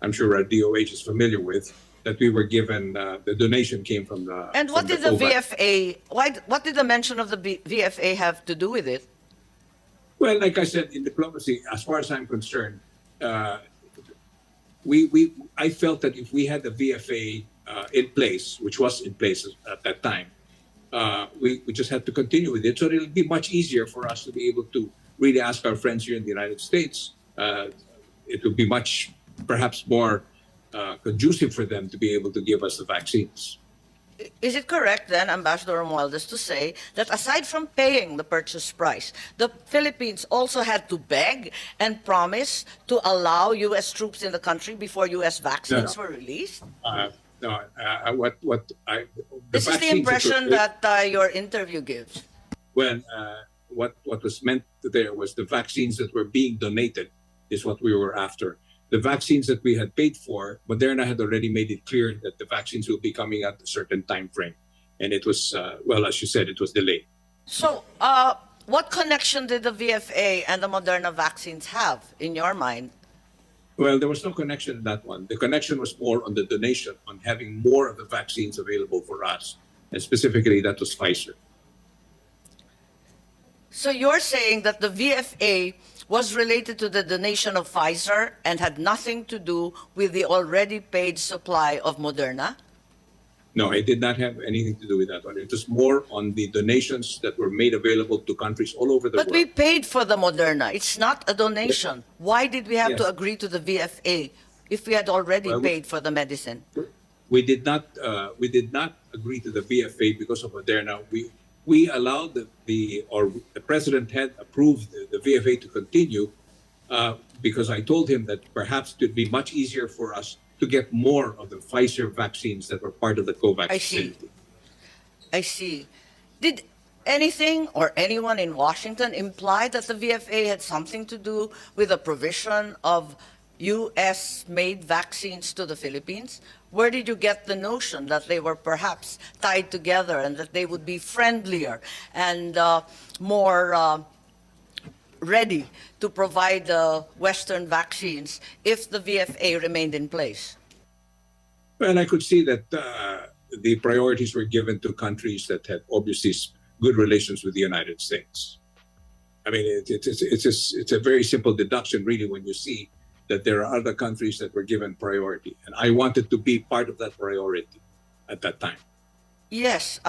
I'm sure our DOH is familiar with. That we were given, the donation came from the. And what did the VFA? What did the mention of the VFA have to do with it? Well, like I said, in diplomacy, as far as I'm concerned, I felt that if we had the VFA in place, which was in place at that time, we just had to continue with it. So it'll be much easier for us to be able to really ask our friends here in the United States. It will be much, perhaps more conducive for them to be able to give us the vaccines. Is it correct then, Ambassador Romualdez, to say that aside from paying the purchase price, the Philippines also had to beg and promise to allow U.S. troops in the country before U.S. vaccines were released? This is the impression that your interview gives. Well, what was meant there was the vaccines that were being donated is what we were after. The vaccines that we had paid for, Moderna had already made it clear that the vaccines will be coming at a certain time frame. And it was, well, as you said, it was delayed. So what connection did the VFA and the Moderna vaccines have, in your mind? Well, there was no connection in that one. The connection was more on the donation, on having more of the vaccines available for us. And specifically, that was Pfizer. So you're saying that the VFA was related to the donation of Pfizer and had nothing to do with the already paid supply of Moderna? No, it did not have anything to do with that one. It was more on the donations that were made available to countries all over the world. But we paid for the Moderna. It's not a donation. Yes. Why did we have to agree to the VFA if we had already paid for the medicine? We did not agree to the VFA because of Moderna. we allowed the president had approved the VFA to continue because I told him that perhaps it would be much easier for us to get more of the Pfizer vaccines that were part of the COVAX I see. facility. I see. Did anything or anyone in Washington imply that the VFA had something to do with the provision of U.S.-made vaccines to the Philippines? Where did you get the notion that they were perhaps tied together and that they would be friendlier and more ready to provide Western vaccines if the VFA remained in place? And I could see that the priorities were given to countries that had obviously good relations with the United States. I mean, it's a very simple deduction, really, when you see that there are other countries that were given priority. And I wanted to be part of that priority at that time. Yes,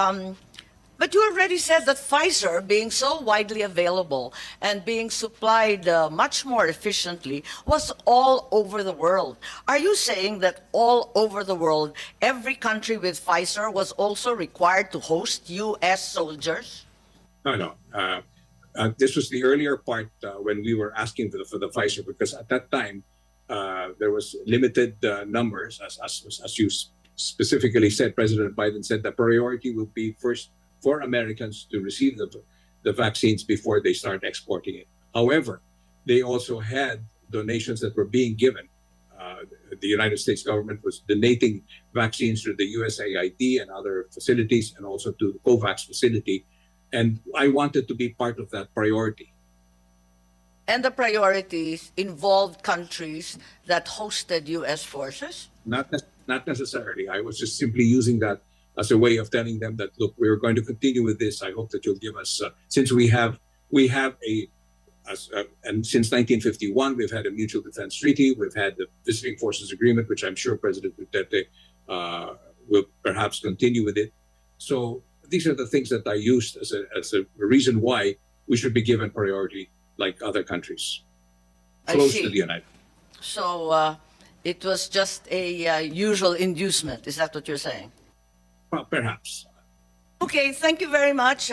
but you already said that Pfizer, being so widely available and being supplied much more efficiently, was all over the world. Are you saying that all over the world, every country with Pfizer was also required to host U.S. soldiers? No. This was the earlier part when we were asking for the Pfizer, because at that time there was limited numbers, as you specifically said. President Biden said the priority will be first for Americans to receive the vaccines before they start exporting it. However, they also had donations that were being given. The United States government was donating vaccines to the USAID and other facilities, and also to the COVAX facility. And I wanted to be part of that priority. And the priorities involved countries that hosted U.S. forces? Not necessarily. I was just simply using that as a way of telling them that, look, we're going to continue with this. I hope that you'll give us, since we have and since 1951, we've had a mutual defense treaty. We've had the visiting forces agreement, which I'm sure President Duterte will perhaps continue with it. So these are the things that I used as a reason why we should be given priority like other countries close to the United States. So it was just a usual inducement. Is that what you're saying? Well, perhaps. Okay, thank you very much.